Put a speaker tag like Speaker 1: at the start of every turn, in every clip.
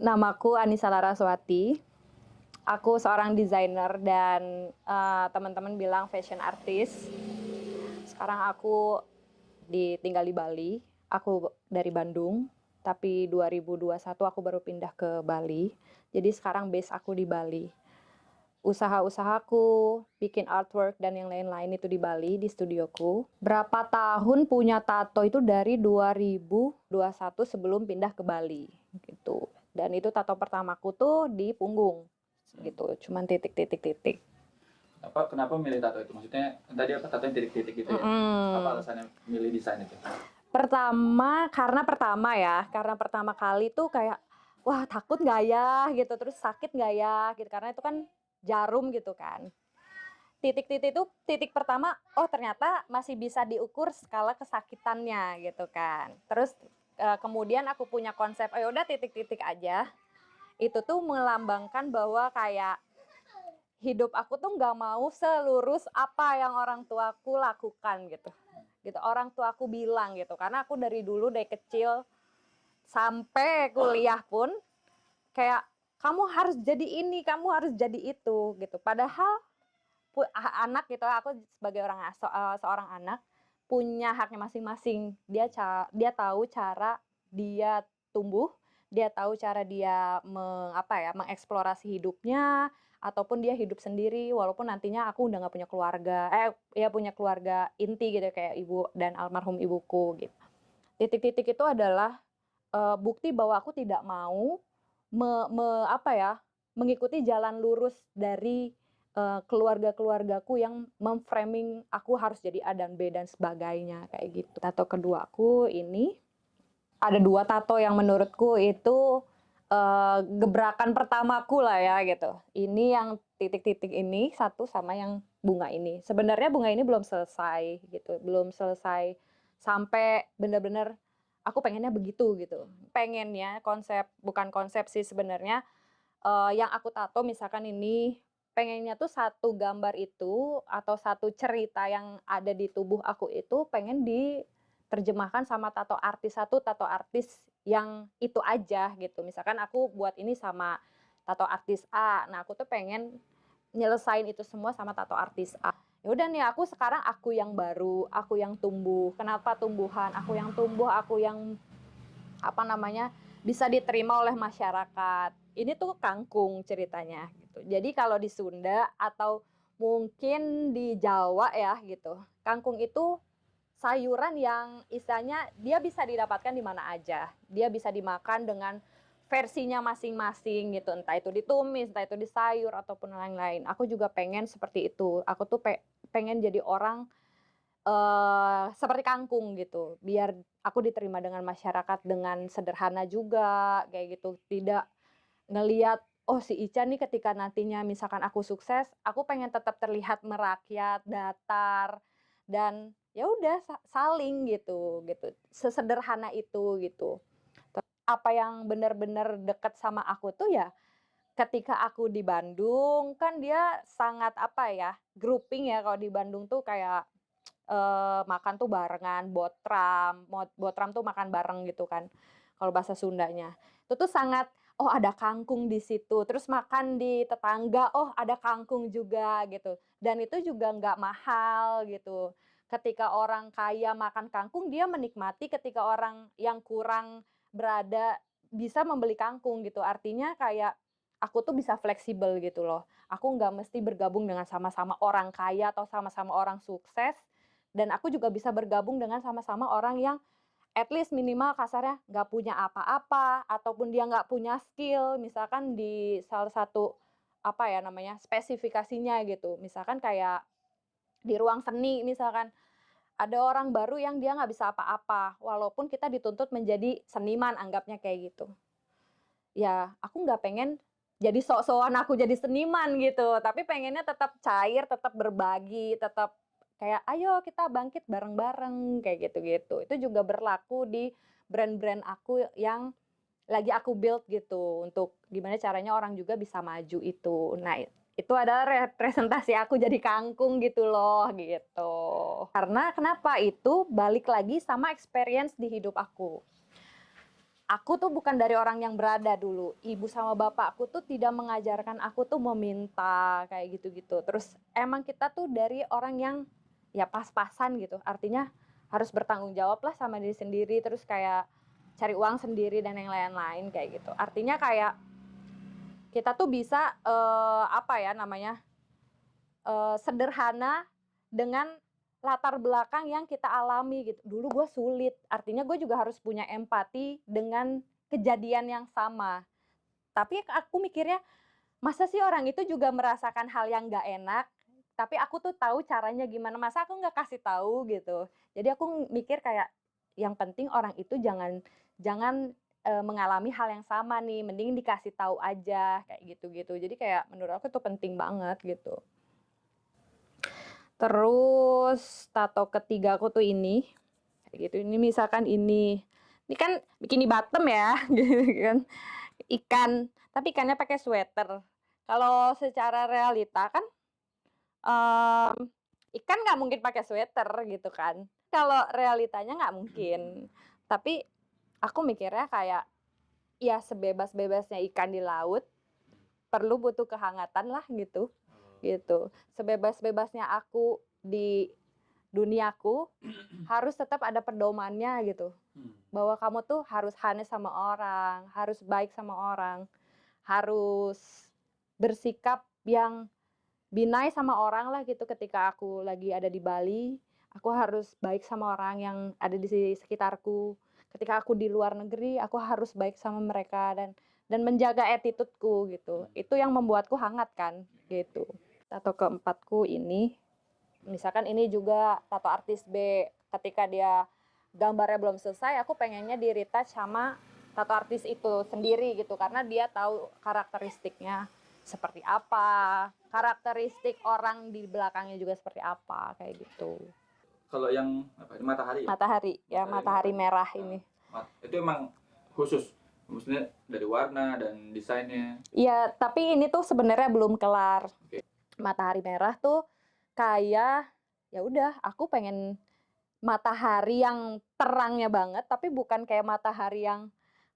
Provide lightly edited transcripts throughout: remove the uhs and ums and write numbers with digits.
Speaker 1: Namaku Anissa Laraswati. Aku seorang desainer dan teman-teman bilang fashion artist. Sekarang aku tinggal di Bali. Aku dari Bandung, tapi 2021 aku baru pindah ke Bali. Jadi sekarang base aku di Bali. Usaha-usahaku, bikin artwork dan yang lain-lain itu di Bali, di studioku. Berapa tahun punya tato itu dari 2021 sebelum pindah ke Bali gitu. Dan itu tato pertamaku tuh di punggung gitu, cuman titik-titik-titik.
Speaker 2: Kenapa milih tato itu? Maksudnya tadi apa tatonya titik-titik gitu ya? Apa alasannya milih desain itu?
Speaker 1: Karena pertama kali tuh kayak wah takut nggak ya gitu, terus sakit nggak ya gitu, karena itu kan jarum gitu kan. Titik-titik itu titik pertama, oh ternyata masih bisa diukur skala kesakitannya gitu kan. Terus kemudian aku punya konsep, oh udah titik-titik aja. Itu tuh melambangkan bahwa kayak hidup aku tuh nggak mau selurus apa yang orang tuaku lakukan gitu. Orang tuaku bilang gitu, karena aku dari kecil sampai kuliah pun kayak kamu harus jadi ini, kamu harus jadi itu gitu. Padahal anak gitu, aku sebagai seorang anak punya haknya masing-masing. Dia tahu cara dia tumbuh, dia tahu cara dia mengeksplorasi hidupnya, ataupun dia hidup sendiri walaupun nantinya aku udah nggak punya keluarga, punya keluarga inti gitu kayak ibu dan almarhum ibuku gitu. Titik-titik itu adalah bukti bahwa aku tidak mau mengikuti jalan lurus dari keluarga-keluargaku yang memframing aku harus jadi A dan B dan sebagainya kayak gitu. Tato kedua aku ini ada 2 tato yang menurutku itu gebrakan pertamaku lah ya gitu. Ini yang titik-titik ini satu sama yang bunga ini. Sebenarnya bunga ini belum selesai gitu, belum selesai sampai benar-benar aku pengennya begitu gitu. Pengennya bukan konsep sih sebenarnya, yang aku tato misalkan ini pengennya tuh satu gambar itu atau satu cerita yang ada di tubuh aku itu pengen diterjemahkan sama tato artis yang itu aja gitu. Misalkan aku buat ini sama tato artis A, nah aku tuh pengen nyelesain itu semua sama tato artis A. Ya udah nih, aku sekarang aku yang baru, aku yang tumbuh. Kenapa tumbuhan? Aku yang tumbuh, aku yang bisa diterima oleh masyarakat. Ini tuh kangkung ceritanya gitu. Jadi kalau di Sunda atau mungkin di Jawa ya gitu, kangkung itu sayuran yang istilahnya dia bisa didapatkan di mana aja. Dia bisa dimakan dengan versinya masing-masing gitu, entah itu ditumis, entah itu disayur ataupun lain-lain. Aku juga pengen seperti itu. Aku tuh pengen jadi orang seperti kangkung gitu, biar aku diterima dengan masyarakat dengan sederhana juga kayak gitu. Tidak ngelihat, oh si Ica nih ketika nantinya misalkan aku sukses, aku pengen tetap terlihat merakyat, datar, dan ya udah saling gitu. Sesederhana itu gitu. Apa yang benar-benar dekat sama aku tuh ya ketika aku di Bandung, kan dia sangat grouping ya kalau di Bandung tuh kayak makan tuh barengan, botram tuh makan bareng gitu kan, kalau bahasa Sundanya. Itu tuh sangat, oh ada kangkung di situ, terus makan di tetangga, oh ada kangkung juga gitu. Dan itu juga nggak mahal gitu. Ketika orang kaya makan kangkung, dia menikmati, ketika orang yang kurang berada bisa membeli kangkung gitu. Artinya kayak aku tuh bisa fleksibel gitu loh. Aku nggak mesti bergabung dengan sama-sama orang kaya atau sama-sama orang sukses, dan aku juga bisa bergabung dengan sama-sama orang yang at least minimal kasarnya nggak punya apa-apa ataupun dia nggak punya skill misalkan di salah satu spesifikasinya gitu. Misalkan kayak di ruang seni misalkan ada orang baru yang dia nggak bisa apa-apa walaupun kita dituntut menjadi seniman, anggapnya kayak gitu. Ya aku nggak pengen jadi sok-sokan aku jadi seniman gitu, tapi pengennya tetap cair, tetap berbagi, tetap kayak ayo kita bangkit bareng-bareng kayak gitu-gitu. Itu juga berlaku di brand-brand aku yang lagi aku build gitu, untuk gimana caranya orang juga bisa maju itu. Nah itu adalah representasi aku jadi kangkung gitu loh gitu. Karena kenapa itu balik lagi sama experience di hidup aku. aku tuh bukan dari orang yang berada dulu. Ibu sama bapakku tuh tidak mengajarkan aku tuh meminta kayak gitu-gitu. Terus emang kita tuh dari orang yang ya pas-pasan gitu. Artinya harus bertanggung jawab lah sama diri sendiri. Terus kayak cari uang sendiri dan yang lain-lain kayak gitu. Artinya kayak kita tuh bisa apa ya namanya sederhana dengan latar belakang yang kita alami gitu. Dulu gue sulit, artinya gue juga harus punya empati dengan kejadian yang sama. Tapi aku mikirnya, masa sih orang itu juga merasakan hal yang nggak enak, tapi aku tuh tahu caranya gimana, masa aku nggak kasih tahu gitu. Jadi aku mikir kayak, yang penting orang itu jangan jangan mengalami hal yang sama nih, mending dikasih tahu aja kayak gitu-gitu. Jadi kayak menurut aku tuh penting banget gitu. Terus tato ketiga aku tuh ini, kayak gitu. Ini misalkan ini kan bikini bottom ya, gitu kan. Ikan, tapi ikannya pakai sweater. Kalau secara realita kan ikan nggak mungkin pakai sweater gitu kan. Kalau realitanya nggak mungkin. Tapi aku mikirnya kayak ya sebebas-bebasnya ikan di laut perlu butuh kehangatan lah gitu. Gitu. Sebebas-bebasnya aku di duniaku harus tetap ada pedomannya gitu. Bahwa kamu tuh harus honest sama orang, harus baik sama orang, harus bersikap yang be nice sama orang lah gitu. Ketika aku lagi ada di Bali, aku harus baik sama orang yang ada di sekitarku. Ketika aku di luar negeri, aku harus baik sama mereka dan menjaga attitude-ku gitu. Itu yang membuatku hangat kan gitu. Tato keempatku ini, misalkan ini juga tato artis B. Ketika dia gambarnya belum selesai, aku pengennya di retouch sama tato artis itu sendiri gitu, karena dia tahu karakteristiknya seperti apa, karakteristik orang di belakangnya juga seperti apa kayak gitu.
Speaker 2: Kalau yang apa? Matahari ya?
Speaker 1: Matahari ya, matahari merah ini.
Speaker 2: Itu emang khusus, maksudnya dari warna dan desainnya.
Speaker 1: Iya, tapi ini tuh sebenarnya belum kelar.
Speaker 2: Oke.
Speaker 1: Matahari merah tuh kayak ya udah, aku pengen matahari yang terangnya banget, tapi bukan kayak matahari yang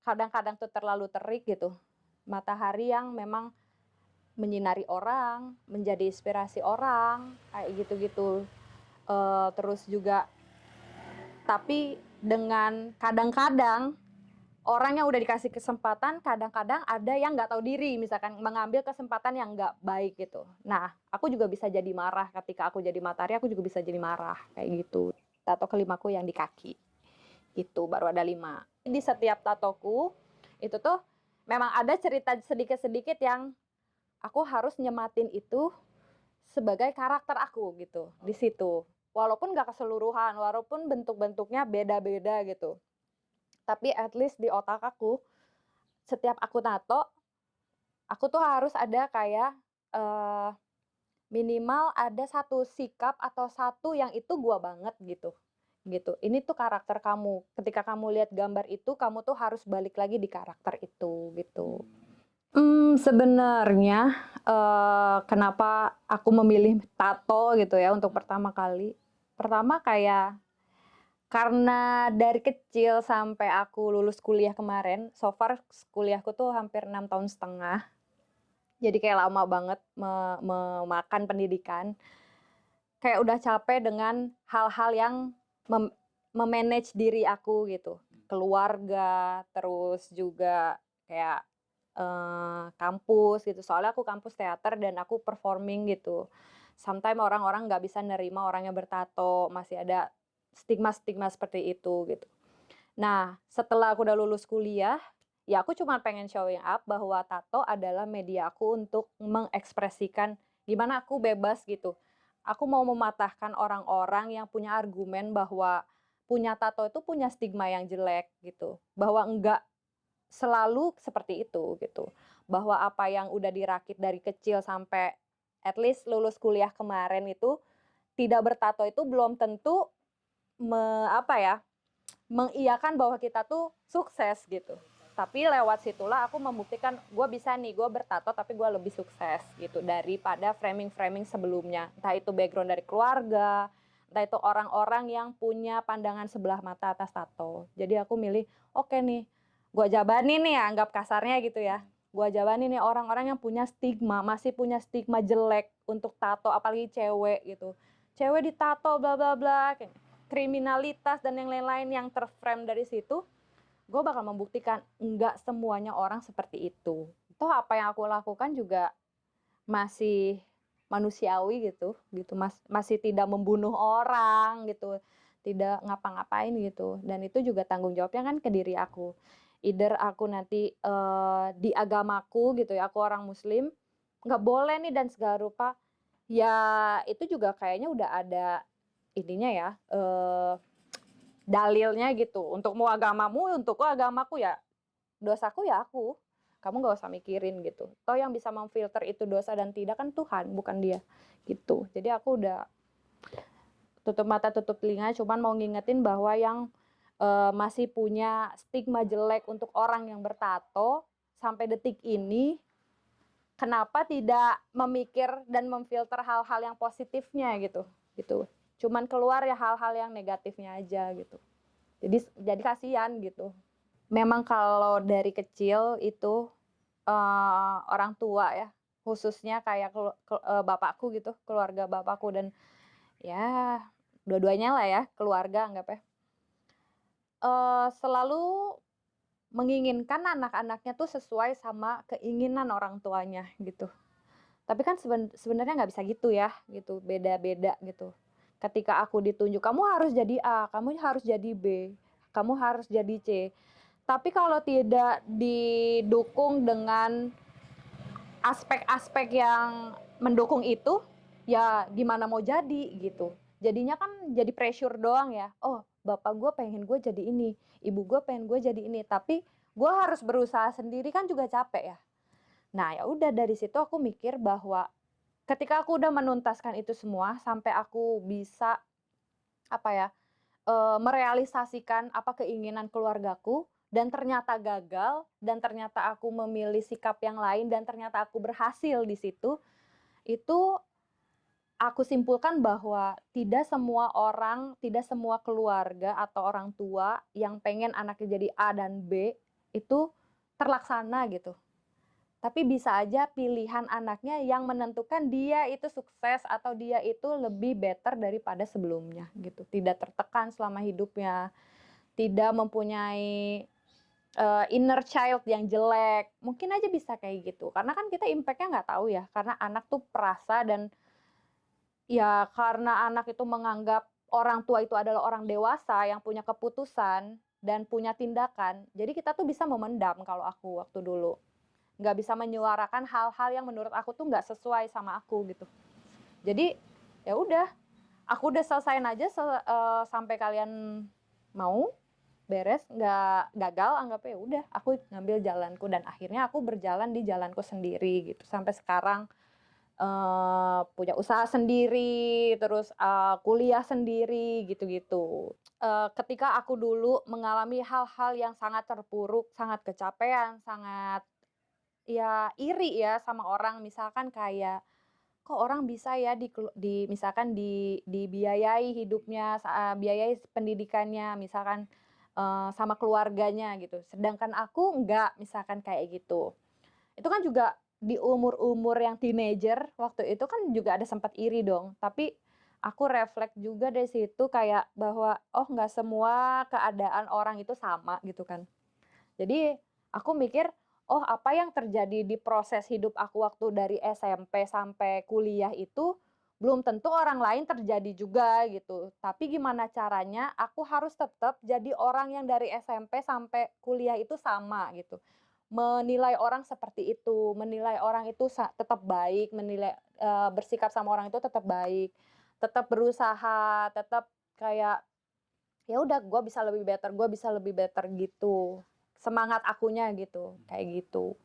Speaker 1: kadang-kadang tuh terlalu terik gitu. Matahari yang memang menyinari orang, menjadi inspirasi orang, kayak gitu-gitu. Terus juga, tapi dengan kadang-kadang orang yang udah dikasih kesempatan, kadang-kadang ada yang nggak tahu diri, misalkan mengambil kesempatan yang nggak baik gitu. Nah, aku juga bisa jadi marah ketika aku jadi matahari, aku juga bisa jadi marah kayak gitu. Tato kelimaku yang di kaki, gitu baru ada 5. Di setiap tatoku itu tuh memang ada cerita sedikit-sedikit yang aku harus nyematin itu sebagai karakter aku gitu di situ. Walaupun nggak keseluruhan, walaupun bentuk-bentuknya beda-beda gitu. Tapi at least di otak aku, setiap aku tato, aku tuh harus ada kayak minimal ada satu sikap atau satu yang itu gua banget gitu. Gitu. Ini tuh karakter kamu. Ketika kamu lihat gambar itu, kamu tuh harus balik lagi di karakter itu gitu. Sebenarnya kenapa aku memilih tato gitu ya untuk pertama kali. Pertama kayak karena dari kecil sampai aku lulus kuliah kemarin, so far kuliahku tuh hampir 6,5 tahun. Jadi kayak lama banget memakan pendidikan. Kayak udah capek dengan hal-hal yang memanage diri aku gitu. Keluarga, terus juga kayak kampus gitu. Soalnya aku kampus teater dan aku performing gitu. Sometimes orang-orang nggak bisa nerima orang yang bertato, masih ada stigma-stigma seperti itu gitu. Nah, setelah aku udah lulus kuliah, ya aku cuma pengen showing up bahwa tato adalah media aku untuk mengekspresikan gimana aku bebas gitu. Aku mau mematahkan orang-orang yang punya argumen bahwa punya tato itu punya stigma yang jelek gitu. Bahwa enggak selalu seperti itu gitu. Bahwa apa yang udah dirakit dari kecil sampai at least lulus kuliah kemarin itu tidak bertato itu belum tentu mengiyakan bahwa kita tuh sukses gitu. Tapi lewat situlah aku membuktikan gue bisa nih, gue bertato tapi gue lebih sukses gitu daripada framing-framing sebelumnya. Entah itu background dari keluarga, entah itu orang-orang yang punya pandangan sebelah mata atas tato. Jadi aku milih oke nih, Gua jabanin nih ya, anggap kasarnya gitu ya. Gua jabanin nih orang-orang yang punya stigma, masih punya stigma jelek untuk tato, apalagi cewek gitu. Cewek ditato bla bla bla, kayak kriminalitas dan yang lain-lain yang terframe dari situ, gue bakal membuktikan enggak semuanya orang seperti itu. Toh apa yang aku lakukan juga masih manusiawi gitu masih tidak membunuh orang gitu, tidak ngapa-ngapain gitu, dan itu juga tanggung jawabnya kan ke diri aku. Either aku nanti, di agamaku gitu ya, aku orang muslim, nggak boleh nih dan segala rupa, ya itu juga kayaknya udah ada ininya ya, dalilnya gitu, untukmu agamamu, untukku agamaku, ya dosaku ya aku, kamu nggak usah mikirin gitu. Toh yang bisa memfilter itu dosa dan tidak kan Tuhan, bukan dia, gitu. Jadi aku udah tutup mata tutup telinga, cuman mau ngingetin bahwa yang, masih punya stigma jelek untuk orang yang bertato, sampai detik ini, kenapa tidak memikir dan memfilter hal-hal yang positifnya gitu. Cuman keluar ya hal-hal yang negatifnya aja gitu. Jadi kasihan gitu. Memang kalau dari kecil itu, orang tua ya, khususnya kayak bapakku gitu, keluarga bapakku dan ya dua-duanya lah ya, keluarga anggapnya, selalu menginginkan anak-anaknya tuh sesuai sama keinginan orang tuanya gitu. Tapi kan sebenarnya nggak bisa gitu ya, gitu, beda-beda gitu. Ketika aku ditunjuk, "Kamu harus jadi A, kamu harus jadi B, kamu harus jadi C." Tapi kalau tidak didukung dengan aspek-aspek yang mendukung itu, ya gimana mau jadi gitu. Jadinya kan jadi pressure doang ya, "Oh, bapak gue pengen gue jadi ini, ibu gue pengen gue jadi ini," tapi gue harus berusaha sendiri kan juga capek ya. Nah, ya udah dari situ aku mikir bahwa ketika aku udah menuntaskan itu semua sampai aku bisa, apa ya, merealisasikan apa keinginan keluargaku dan ternyata gagal dan ternyata aku memilih sikap yang lain dan ternyata aku berhasil di situ, itu aku simpulkan bahwa tidak semua orang, tidak semua keluarga atau orang tua yang pengen anaknya jadi A dan B itu terlaksana gitu. Tapi bisa aja pilihan anaknya yang menentukan dia itu sukses atau dia itu lebih better daripada sebelumnya gitu. Tidak tertekan selama hidupnya, tidak mempunyai, inner child yang jelek, mungkin aja bisa kayak gitu. Karena kan kita impact-nya nggak tahu ya, karena anak tuh perasa dan ya karena anak itu menganggap orang tua itu adalah orang dewasa yang punya keputusan dan punya tindakan, jadi kita tuh bisa memendam kalau aku waktu dulu. Nggak bisa menyuarakan hal-hal yang menurut aku tuh nggak sesuai sama aku gitu. Jadi, ya udah, aku udah selesain aja sampai kalian mau, beres, nggak gagal anggapnya, ya udah aku ngambil jalanku dan akhirnya aku berjalan di jalanku sendiri gitu, sampai sekarang, punya usaha sendiri, terus, kuliah sendiri, gitu-gitu. Ketika aku dulu mengalami hal-hal yang sangat terpuruk, sangat kecapean, sangat ya iri ya sama orang, misalkan kayak, kok orang bisa ya misalkan dibiayai hidupnya, biayai pendidikannya, misalkan, sama keluarganya gitu, sedangkan aku enggak, misalkan kayak gitu. Itu kan juga di umur-umur yang teenager waktu itu kan juga ada sempat iri dong, tapi aku refleks juga dari situ kayak bahwa, oh nggak semua keadaan orang itu sama gitu kan. Jadi aku mikir, oh apa yang terjadi di proses hidup aku waktu dari SMP sampai kuliah itu, belum tentu orang lain terjadi juga gitu. Tapi gimana caranya aku harus tetap jadi orang yang dari SMP sampai kuliah itu sama gitu. Menilai orang seperti itu, menilai orang itu tetap baik, bersikap sama orang itu tetap baik, tetap berusaha, tetap kayak ya udah gue bisa lebih better gitu. Semangat akunya gitu, kayak gitu.